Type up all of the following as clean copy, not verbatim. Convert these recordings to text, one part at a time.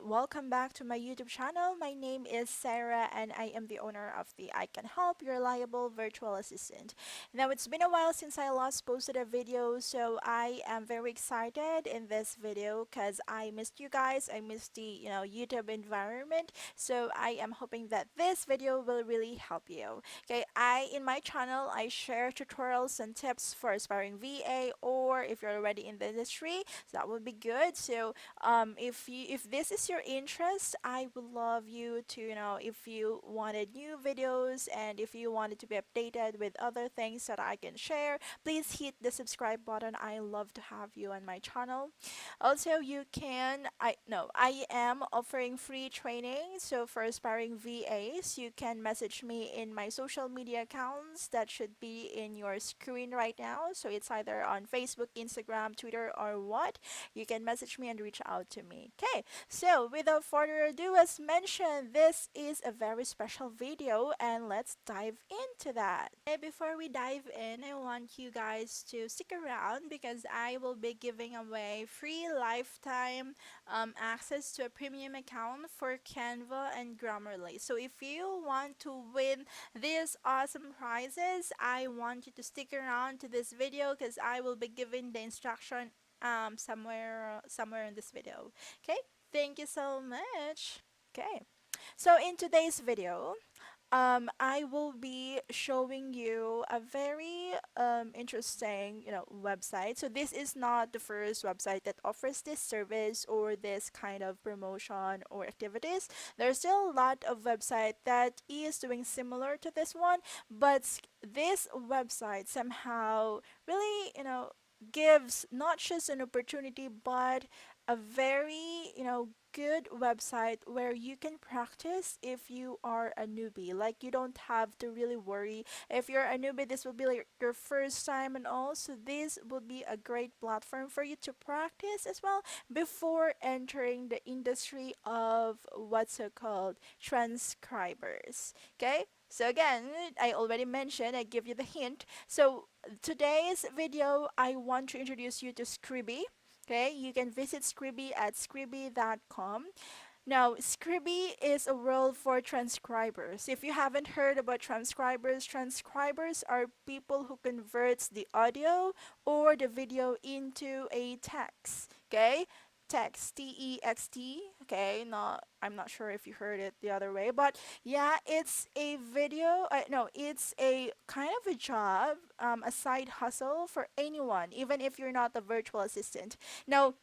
welcome back to my YouTube channel. My name is Sarah and I am the owner of the iCanHelp, your reliable virtual assistant. Now, it's been a while since I last posted a video, so I am very excited in this video because I missed you guys. I missed the, YouTube environment. So I am hoping that this video will really help you. Okay, in my channel, I share tutorials and tips for aspiring VA or if you're already in the industry, so that would be good. So if this is your interest, I would love you to, if you wanted new videos and if you wanted to be updated with other things that I can share, please hit the subscribe button. I love to have you on my channel. Also, you can, I am offering free training. So for aspiring VAs, you can message me in my social media accounts that should be in your screen right now. So it's either on Facebook, Instagram, Twitter, or what. You can message me and reach out to me. Okay, so without further ado, as mentioned, this is a very special video and let's dive into that. Okay, before we dive in, I want you guys to stick around because I will be giving away free lifetime access to a premium account for Canva and Grammarly. So if you want to win these awesome prizes, I want you to stick around to this video because I will be giving the instruction somewhere in this video. Okay, thank you so much. Okay, so in today's video, I will be showing you a very interesting, website. So this is not the first website that offers this service or this kind of promotion or activities. There's still a lot of website that is doing similar to this one, but this website somehow really, gives not just an opportunity but a very, good website where you can practice if you are a newbie. Like you don't have to really worry if you're a newbie. This will be like your first time and all, so this would be a great platform for you to practice as well before entering the industry of what's so called transcribers. Okay, so again, I already mentioned, I give you the hint. So today's video, I want to introduce you to Scribby. Okay, you can visit Scribby at scribby.com. Now, Scribby is a role for transcribers. If you haven't heard about transcribers, transcribers are people who converts the audio or the video into a text. Okay? Text, T-E-X-T. Okay, I'm not sure if you heard it the other way, but yeah, it's a video. No, it's a kind of a job, a side hustle for anyone, even if you're not a virtual assistant. Now,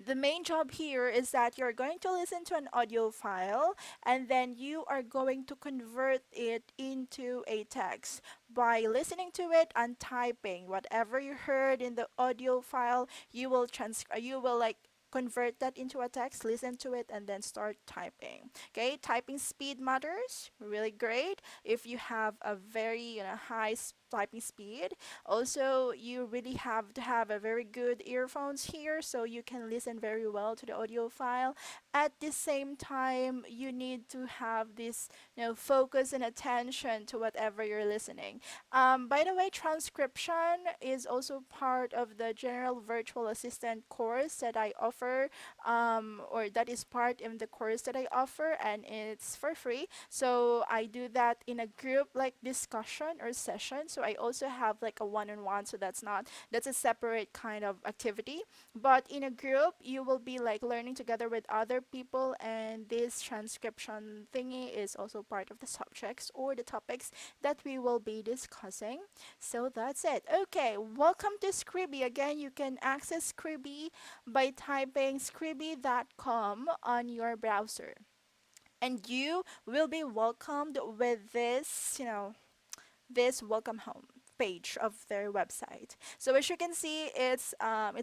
the main job here is that you're going to listen to an audio file and then you are going to convert it into a text by listening to it and typing whatever you heard in the audio file. You will like convert that into a text, listen to it, and then start typing. Okay, typing speed matters, really great if you have a very high typing speed. Also, you really have to have a very good earphones here so you can listen very well to the audio file. At the same time, you need to have this focus and attention to whatever you're listening. By the way, transcription is also part of the general virtual assistant course that I offer, or that is part in the course that I offer, and it's for free. So I do that in a group like discussion or session. So I also have like a one-on-one, so that's a separate kind of activity. But in a group, you will be like learning together with other people, and this transcription thingy is also part of the subjects or the topics that we will be discussing. So that's it. Okay, welcome to Scribby. Again, you can access Scribby by typing scribby.com on your browser. And you will be welcomed with this, this welcome home page of their website. So as you can see, it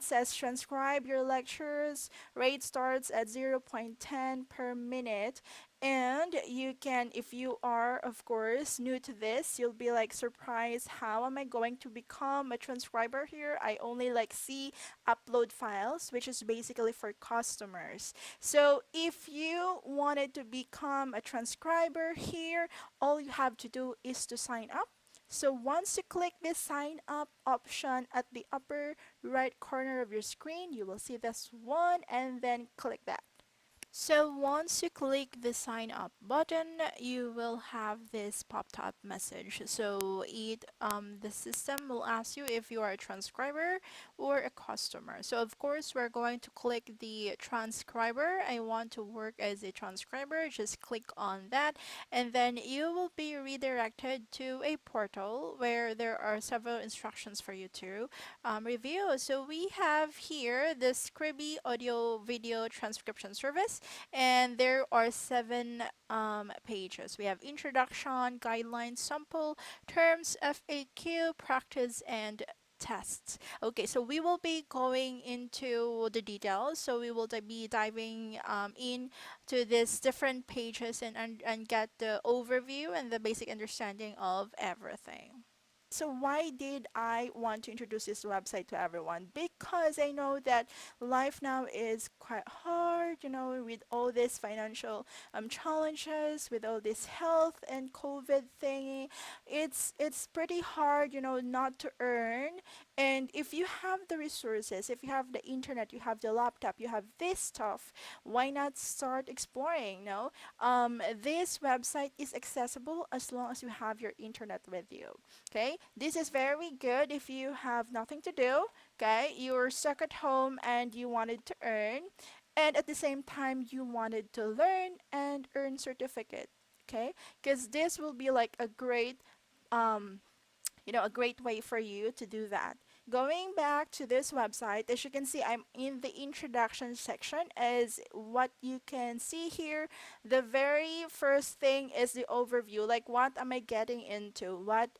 says transcribe your lectures. Rate starts at 0.10 per minute. And you can, if you are of course new to this, you'll be like surprised, how am I going to become a transcriber here? I only like see upload files, which is basically for customers. So if you wanted to become a transcriber here, all you have to do is to sign up. So once you click this sign up option at the upper right corner of your screen, you will see this one and then click that. So once you click the sign up button, you will have this popped up message. So the system will ask you if you are a transcriber or a customer. So of course we're going to click the transcriber. I want to work as a transcriber. Just click on that, and then you will be redirected to a portal where there are several instructions for you to review. So we have here the Scribby audio video transcription service, and there are seven pages. We have introduction, guidelines, sample, terms, FAQ, practice, and tests. Okay, so we will be going into the details. So we will be diving in to these different pages and get the overview and the basic understanding of everything. So why did I want to introduce this website to everyone? Because I know that life now is quite hard, with all these financial challenges, with all this health and COVID thingy. It's pretty hard, not to earn. And if you have the resources, if you have the internet, you have the laptop, you have this stuff, why not start exploring, no? This website is accessible as long as you have your internet with you. Okay, this is very good if you have nothing to do. Okay, you're stuck at home and you wanted to earn, and at the same time you wanted to learn and earn certificate. Okay, because this will be like a great um a great way for you to do that. Going back to this website, as you can see, I'm in the introduction section. As what you can see here, the very first thing is the overview. Like, what am I getting into? What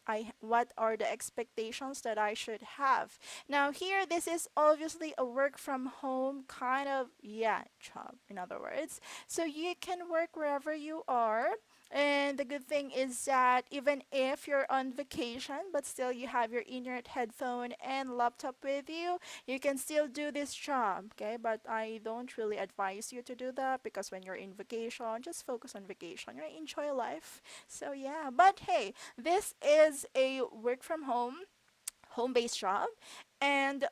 are the expectations that I should have? Now here, this is obviously a work from home kind of, yeah, job, in other words. So you can work wherever you are. And the good thing is that even if you're on vacation, but still you have your internet, headphone, and laptop with you, you can still do this job, okay? But I don't really advise you to do that because when you're in vacation, just focus on vacation, right? Enjoy life. So yeah, but hey, this is a work from home-based job, and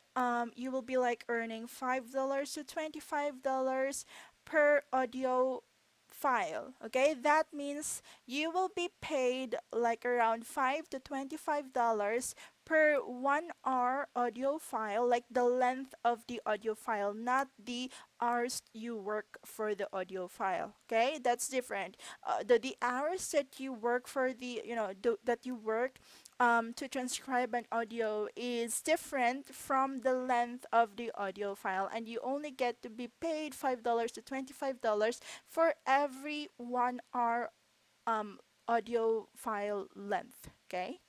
you will be like earning $5 to $25 per audio file. Okay, that means you will be paid like around $5 to $25 per 1 hour audio file, like the length of the audio file, not the hours you work for the audio file. Okay, that's different. The hours that you work for the that you work to transcribe an audio is different from the length of the audio file, and you only get to be paid $5 to $25 for every 1 hour um, audio file length. Okay,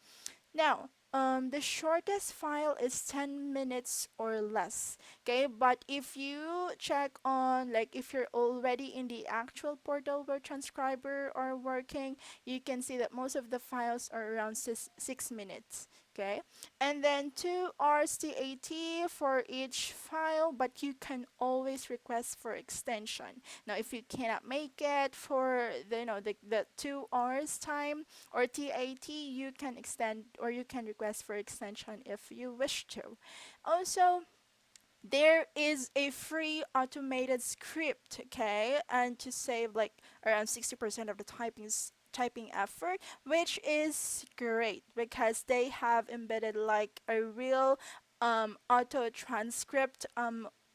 now, the shortest file is 10 minutes or less. Okay, but if you check on, like, if you're already in the actual portal where transcriber are working, you can see that most of the files are around 6 minutes. Okay, and then 2 hours TAT for each file, but you can always request for extension. Now, if you cannot make it for the 2 hours time or TAT, you can extend or you can request for extension if you wish to. Also, there is a free automated script, okay, and to save like around 60% of the typing effort, which is great because they have embedded like a real auto transcript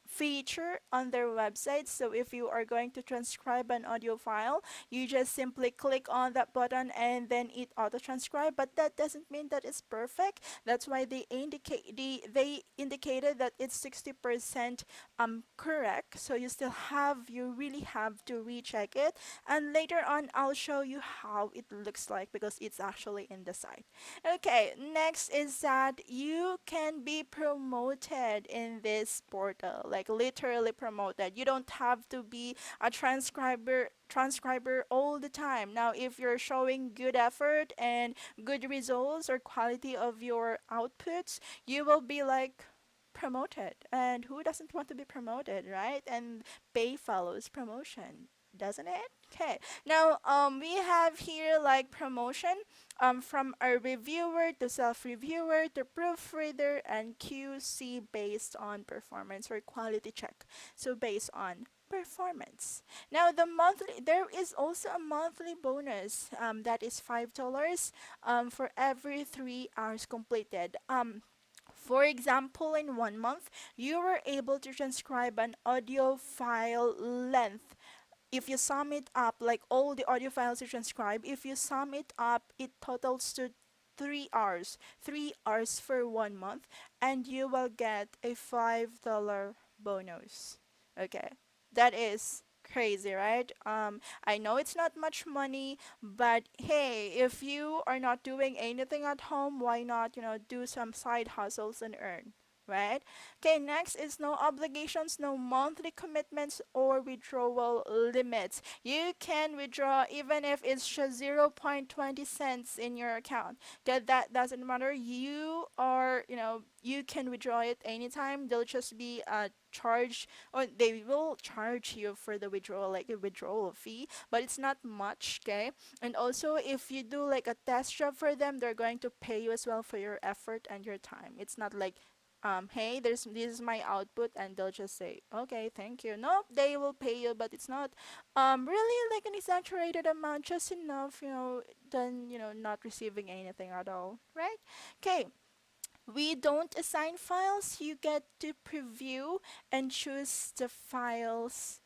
feature on their website. So if you are going to transcribe an audio file, you just simply click on that button and then it auto transcribe. But that doesn't mean that it's perfect. That's why they indicated that it's 60% correct. So you really have to recheck it. And later on I'll show you how it looks like because it's actually in the site. Okay, next is that you can be promoted in this portal, like literally promoted. You don't have to be a transcriber all the time. Now, if you're showing good effort and good results or quality of your outputs, you will be like promoted. And who doesn't want to be promoted, right? And pay follows promotion, doesn't it? Okay. Now, we have here like promotion from a reviewer to self-reviewer to proofreader and QC based on performance or quality check. So based on performance. Now, there is also a monthly bonus that is $5 for every 3 hours completed. For example, in 1 month, you were able to transcribe an audio file length. If you sum it up, like all the audio files you transcribe, if you sum it up, it totals to 3 hours. 3 hours for 1 month, and you will get a $5 bonus. Okay, that is crazy, right? I know it's not much money, but hey, if you are not doing anything at home, why not, do some side hustles and earn, right? Okay, next is no obligations, no monthly commitments or withdrawal limits. You can withdraw even if it's just 0.20 cents in your account. That doesn't matter. You can withdraw it anytime. They'll just be charge, or they will charge you for the withdrawal, like a withdrawal fee, but it's not much. Okay, and also if you do like a test job for them, they're going to pay you as well for your effort and your time. It's not like hey, this is my output, and they'll just say, okay, thank you. Nope, they will pay you, but it's not really like an exaggerated amount, just enough, than not receiving anything at all, right? Okay, we don't assign files. You get to preview and choose the files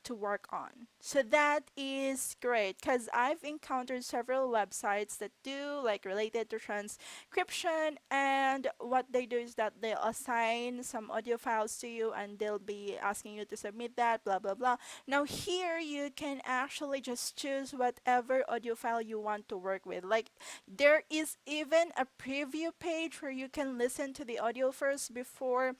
to work on. So that is great because I've encountered several websites that do like related to transcription, and what they do is that they'll assign some audio files to you and they'll be asking you to submit that, blah blah blah. Now here you can actually just choose whatever audio file you want to work with. Like there is even a preview page where you can listen to the audio first before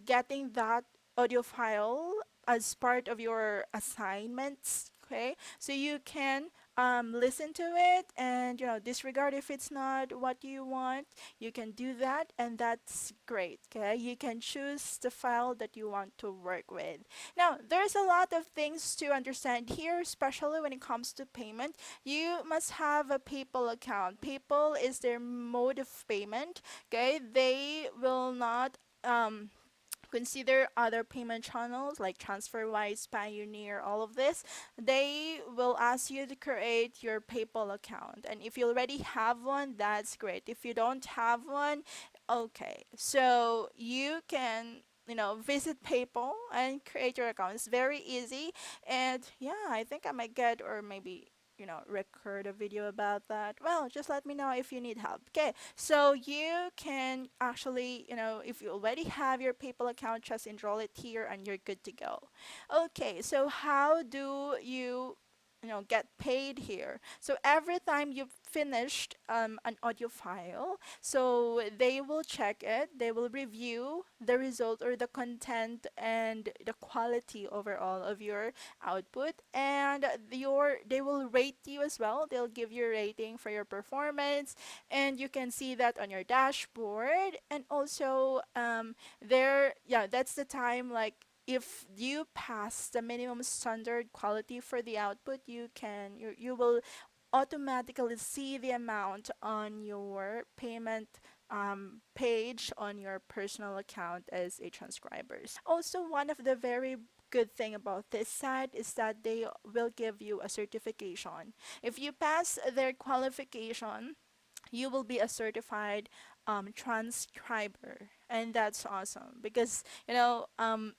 getting that audio file as part of your assignments. Okay, so you can listen to it and disregard if it's not what you want. You can do that, and that's great. Okay, you can choose the file that you want to work with. Now there's a lot of things to understand here, especially when it comes to payment. You must have a PayPal account. PayPal is their mode of payment. Okay, they will not consider other payment channels like TransferWise, Pioneer, all of this. They will ask you to create your PayPal account. And if you already have one, that's great. If you don't have one, okay. So you can visit PayPal and create your account. It's very easy. And yeah, I think I might get, or maybe record a video about that. Well, just let me know if you need help. Okay, so you can actually, if you already have your PayPal account, just enroll it here and you're good to go. Okay, so how do you get paid here? So every time you've finished an audio file, so they will check it, they will review the result or the content and the quality overall of your output, and they will rate you as well. They'll give you a rating for your performance, and you can see that on your dashboard. And also there, yeah, that's the time, like if you pass the minimum standard quality for the output, you will automatically see the amount on your payment page on your personal account as a transcriber. Also, one of the very good thing about this site is that they will give you a certification. If you pass their qualification, you will be a certified transcriber, and that's awesome because I'm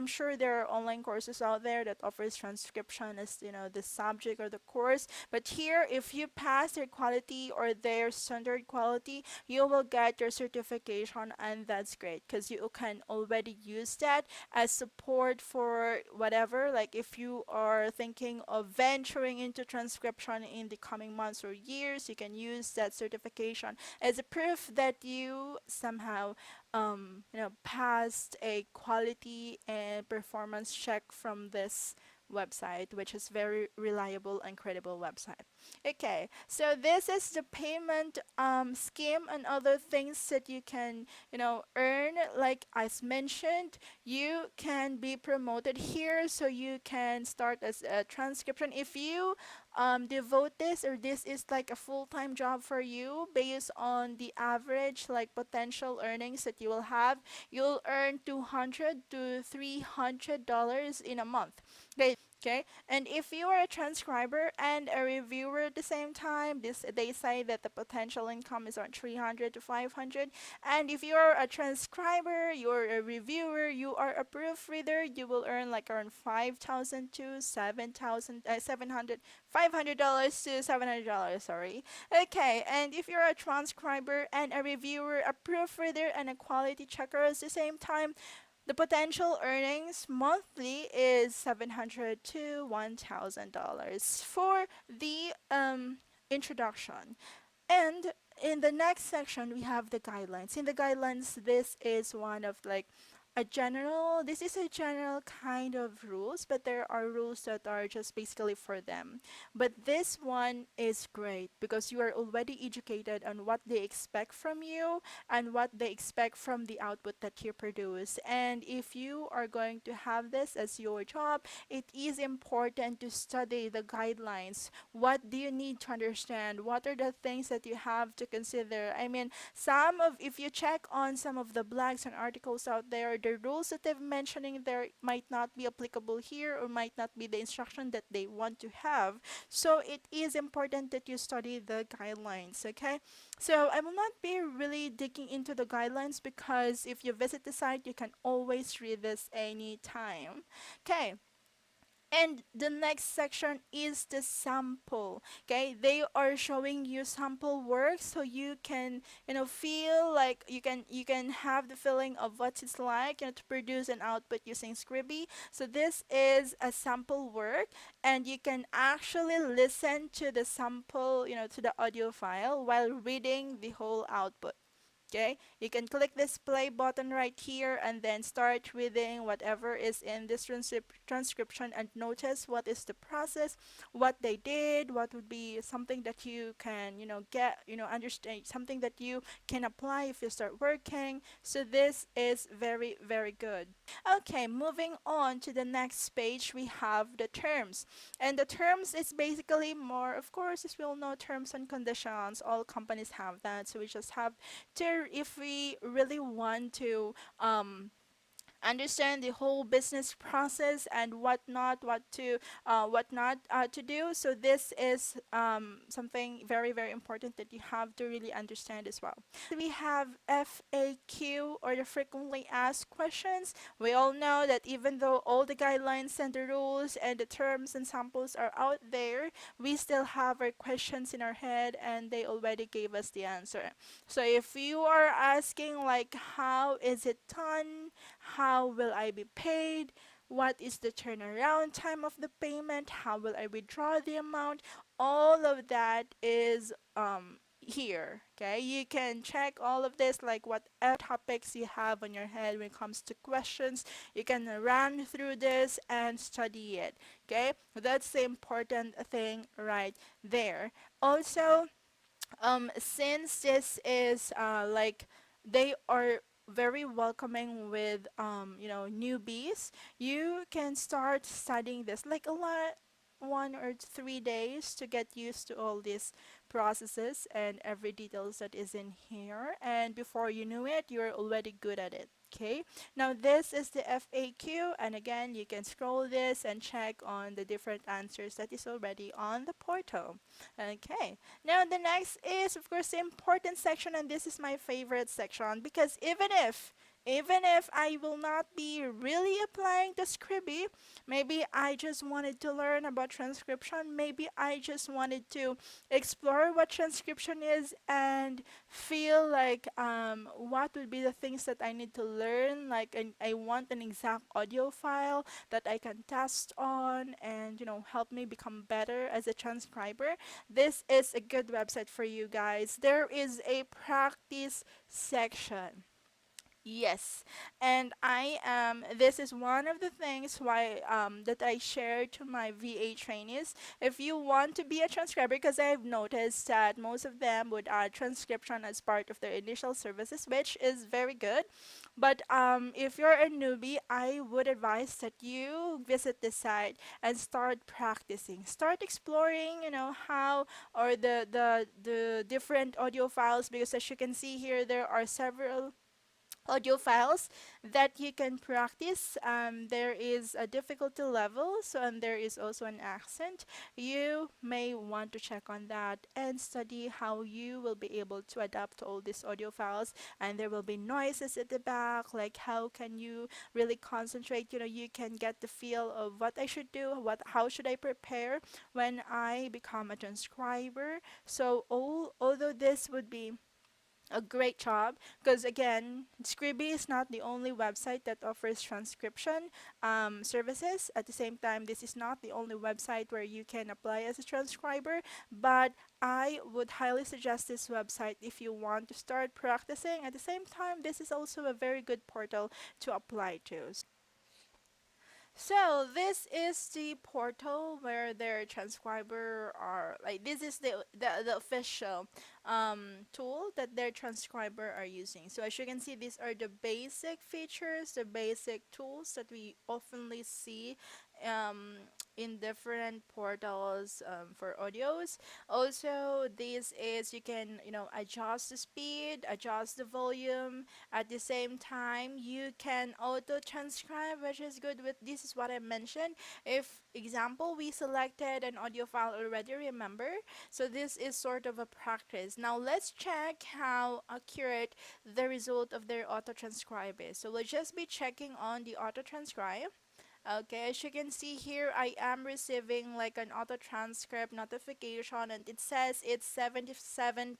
sure there are online courses out there that offers transcription as the subject or the course, but here if you pass their quality or their standard quality, you will get your certification, and that's great because you can already use that as support for whatever, like if you are thinking of venturing into transcription in the coming months or years, you can use that certification as a proof that you somehow passed a quality and performance check from this website, which is very reliable and credible website. Okay, so this is the payment scheme and other things that you can, earn. Like as mentioned, you can be promoted here, so you can start as a transcription if you devote this, or this is like a full-time job for you based on the average like potential earnings that you will have. You'll earn $200 to $300 in a month. Okay, and if you are a transcriber and a reviewer at the same time, this they say that the potential income is around 300 to 500. And if you're a transcriber, you're a reviewer, you are a proofreader, you will earn like around 5,000 to 7,000, 700, $500 to $700. Sorry. Okay, and if you're a transcriber and a reviewer, a proofreader, and a quality checker at the same time, the potential earnings monthly is $700 to $1,000 for the introduction. And in the next section, we have the guidelines. In the guidelines, this is one of like this is a general kind of rules, but there are rules that are just basically for them. But this one is great because you are already educated on what they expect from you and what they expect from the output that you produce. And if you are going to have this as your job, it is important to study the guidelines. What do you need to understand? What are the things that you have to consider? I mean, if you check on some of the blogs and articles out there, the rules that they're mentioning there might not be applicable here or might not be the instruction that they want to have. So it is important that you study the guidelines, okay? So I will not be really digging into the guidelines because if you visit the site, you can always read this anytime. Okay. And the next section is the sample. Okay, they are showing you sample work so you can, feel like you can have the feeling of what it's like, to produce an output using Scribby. So this is a sample work, and you can actually listen to the sample, to the audio file while reading the whole output. Okay, you can click this play button right here and then start reading whatever is in this transcription and notice what is the process, what they did, what would be something that you can, understand, something that you can apply if you start working. So this is very, very good. Okay, moving on to the next page, we have the terms. And the terms is basically more, of course, as we all know, terms and conditions. All companies have that. So we just have to, if we really want to understand the whole business process and what not to do. So this is something very, very important that you have to really understand as well. We have FAQ, or the frequently asked questions. We all know that even though all the guidelines and the rules and the terms and samples are out there, we still have our questions in our head and they already gave us the answer. So if you are asking like how is it done, how will I be paid, what is the turnaround time of the payment, how will I withdraw the amount, all of that is here. Okay, you can check all of this, like whatever topics you have on your head when it comes to questions, you can run through this and study it. Okay, that's the important thing right there. Also, since this is like they are very welcoming with newbies, you can start studying this like a lot 1 or 3 days to get used to all these processes and every details that is in here, and before you know it, you're already good at it. Okay, now this is the FAQ, and again you can scroll this and check on the different answers that is already on the portal. Okay, now the next is of course the important section, and this is my favorite section because even if I will not be really applying the Scribby, maybe I just wanted to learn about transcription, maybe I just wanted to explore what transcription is and feel like what would be the things that I need to learn, like I want an exact audio file that I can test on and help me become better as a transcriber. This is a good website for you guys. There is a practice section. Yes, and this is one of the things why that I share to my VA trainees. If you want to be a transcriber, because I've noticed that most of them would add transcription as part of their initial services, which is very good. But if you're a newbie, I would advise that you visit the site and start practicing. Start exploring, how or the different audio files, because as you can see here, there are several audio files that you can practice. There is a difficulty level, so and there is also an accent. You may want to check on that and study how you will be able to adapt to all these audio files. And there will be noises at the back, like how can you really concentrate? You can get the feel of what I should do, how should I prepare when I become a transcriber. So although this would be a great job, because again, Scribby is not the only website that offers transcription services. At the same time, this is not the only website where you can apply as a transcriber, but I would highly suggest this website if you want to start practicing. At the same time, this is also a very good portal to apply to. So this is the portal where their transcriber are, like, this is the official tool that their transcriber are using. So as you can see, these are the basic features, the basic tools that we oftenly see um, in different portals for audios. Also, this is, you can adjust the speed, adjust the volume. At the same time, you can auto transcribe, which is good. With this is what I mentioned. If example we selected an audio file already, remember, so this is sort of a practice. Now let's check how accurate the result of their auto transcribe is. So we'll just be checking on the auto transcribe. Okay, as you can see here, I am receiving like an auto transcript notification, and it says it's 77%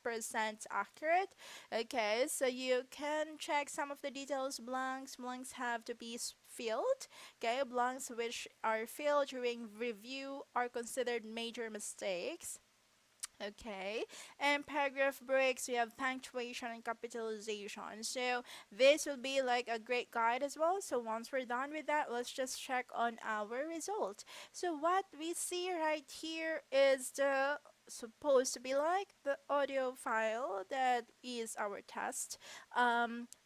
accurate. Okay, so you can check some of the details. Blanks have to be filled. Okay, blanks which are filled during review are considered major mistakes. Okay, and paragraph breaks, we have punctuation and capitalization. So this will be like a great guide as well. So once we're done with that, let's just check on our result. So what we see right here is the supposed to be like the audio file that is our test.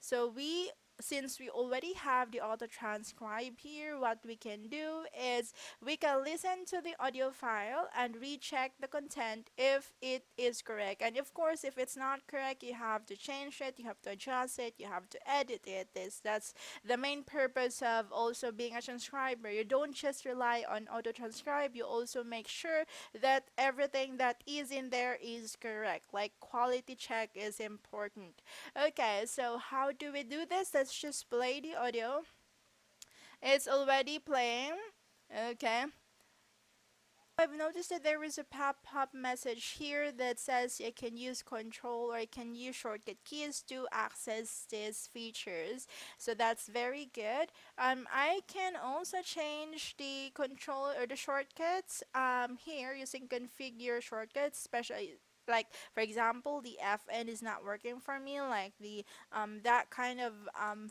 So we since we already have the auto transcribe here, what we can do is we can listen to the audio file and recheck the content if it is correct. And of course, if it's not correct, you have to change it, you have to adjust it, you have to edit it. That's the main purpose of also being a transcriber. You don't just rely on auto transcribe, you also make sure that everything that is in there is correct. Like quality check is important. Okay, so how do we do this? Let's just play the audio. It's already playing. Okay. I've noticed that there is a pop-up message here that says I can use control or I can use shortcut keys to access these features. So that's very good. I can also change the control or the shortcuts here using configure shortcuts, especially like for example the FN is not working for me, like the that kind of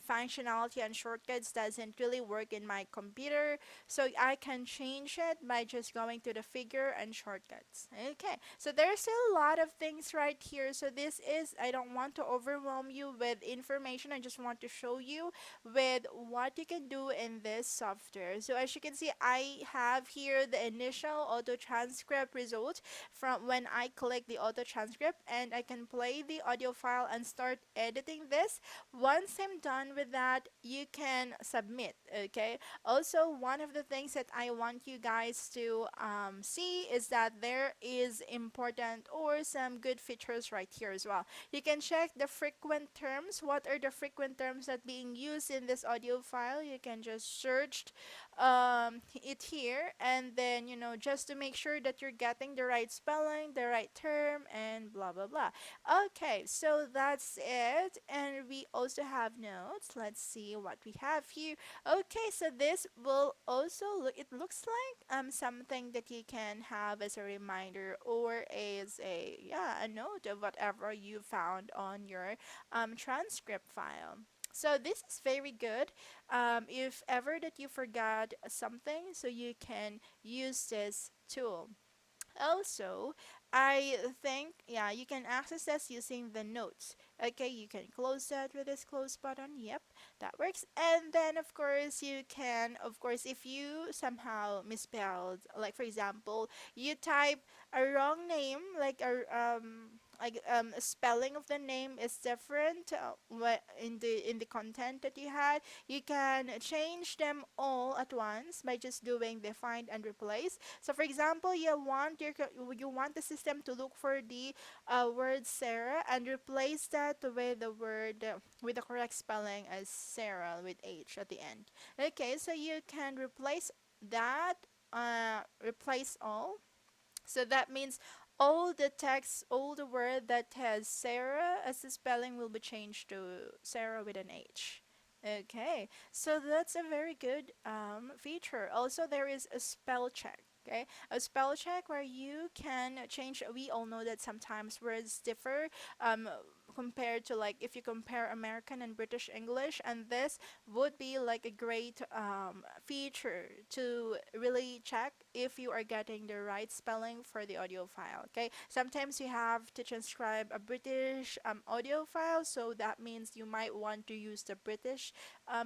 functionality and shortcuts doesn't really work in my computer, so I can change it by just going to the figure and shortcuts. Okay, so there's still a lot of things right here. So this is, I don't want to overwhelm you with information. I just want to show you with what you can do in this software. So as you can see, I have here the initial auto transcript result from when I click the auto transcript, and I can play the audio file and start editing this. Once I'm done with that, you can submit. Okay, also, one of the things that I want you guys to see is that there is important or some good features right here as well. You can check the frequent terms. What are the frequent terms that being used in this audio file? You can just search it here, and then just to make sure that you're getting the right spelling, the right term, and blah blah blah. Okay, so that's it, and we also have notes. Let's see what we have here. Okay, so this will also look, it looks like something that you can have as a reminder or as a note of whatever you found on your transcript file. So this is very good. If ever that you forgot something, so you can use this tool. Also, I think, yeah, you can access this using the notes. Okay, you can close that with this close button. Yep, that works. And then, of course, you can, of course, if you somehow misspelled, like for example, you type a wrong name, a spelling of the name is different in the content that you had, you can change them all at once by just doing the find and replace. So for example, you want the system to look for the word Sarah and replace that with the word with the correct spelling as Sarah with H at the end. Okay, so you can replace that, replace all. So that means all the text, all the word that has Sarah as the spelling will be changed to Sarah with an H. Okay, so that's a very good feature. Also, there is a spell check. Okay, a spell check where you can change. We all know that sometimes words differ um, compared to, like, if you compare American and British English, and this would be like a great feature to really check if you are getting the right spelling for the audio file. Okay, sometimes you have to transcribe a British audio file, so that means you might want to use the British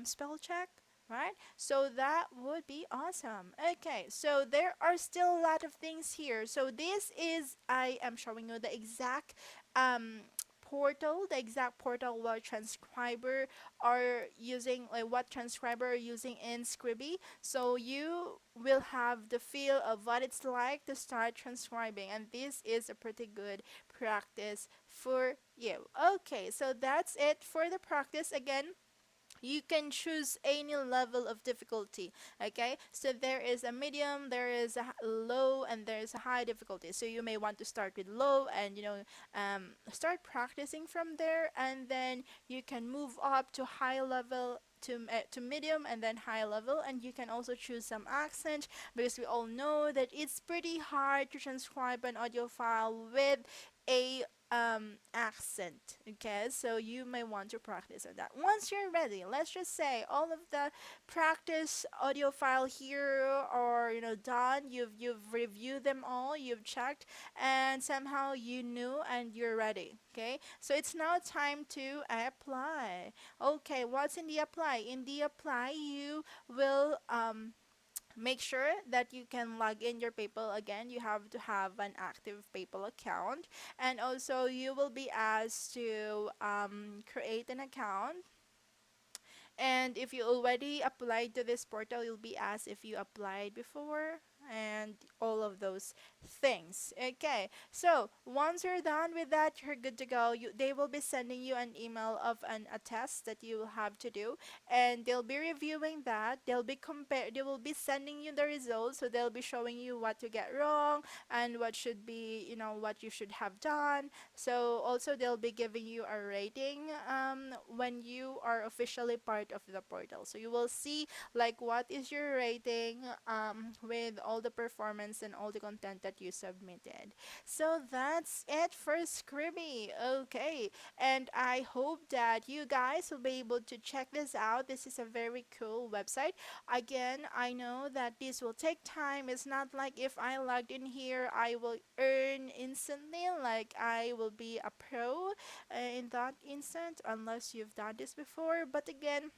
spell check. Right, so that would be awesome. Okay, so there are still a lot of things here. So this is, I am showing you the exact um, portal what Transcriber are using, like what Transcriber are using in Scribby. So you will have the feel of what it's like to start transcribing, and this is a pretty good practice for you. Okay, so that's it for the practice. Again, you can choose any level of difficulty. Okay, so there is a medium, there is a low, and there is a high difficulty. So you may want to start with low and start practicing from there, and then you can move up to high level, to medium, and then high level. And you can also choose some accent, because we all know that it's pretty hard to transcribe an audio file with a accent. Okay, so you may want to practice on that. Once you're ready, let's just say all of the practice audio file here are done. You've reviewed them all, you've checked, and somehow you knew and you're ready. Okay, so it's now time to apply. Okay, what's in the apply? In the apply, you will make sure that you can log in your PayPal. Again, you have to have an active PayPal account, and also you will be asked to create an account. And if you already applied to this portal, you'll be asked if you applied before and all of those things. Okay, so once you're done with that, you're good to go. They will be sending you an email of a test that you will have to do, and they'll be reviewing that. They will be sending you the results, so they'll be showing you what you get wrong and what should be, what you should have done. So also they'll be giving you a rating when you are officially part of the portal. So you will see like what is your rating with all the performance and all the content that you submitted. So that's it for Scribby. Okay, and I hope that you guys will be able to check this out. This is a very cool website. Again, I know that this will take time. It's not like if I logged in here, I will earn instantly, like I will be a pro in that instant, unless you've done this before. But again,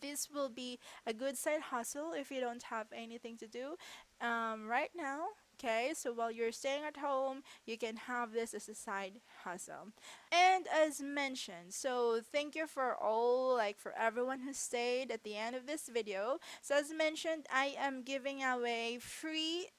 this will be a good side hustle if you don't have anything to do right now. Okay, so while you're staying at home, you can have this as a side hustle. And as mentioned, so thank you for all, like for everyone who stayed at the end of this video. So as mentioned, I am giving away free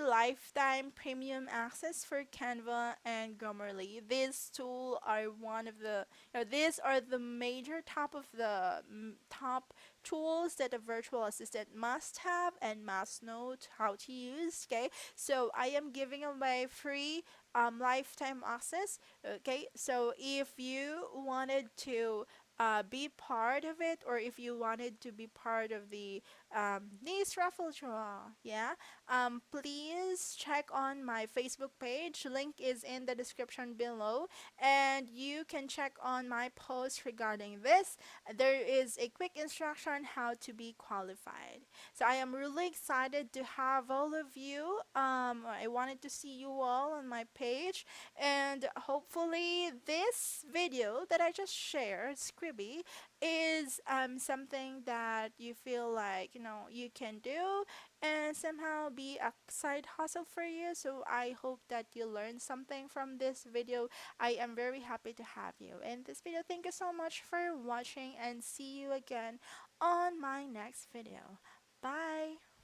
lifetime premium access for Canva and Grammarly. These tools are one of the these are the major top of the top tools that a virtual assistant must have and must know how to use. Okay, so I am giving away free lifetime access. Okay, so if you wanted to be part of it, or if you wanted to be part of the niece raffle draw, yeah, please check on my Facebook page. Link is in the description below, and you can check on my post regarding this. There is a quick instruction how to be qualified. So I am really excited to have all of you. I wanted to see you all on my page, and hopefully this video that I just shared, Scribby, is something that you feel like you can do and somehow be a side hustle for you. So I hope that you learned something from this video. I am very happy to have you in this video. Thank you so much for watching, and see you again on my next video. Bye.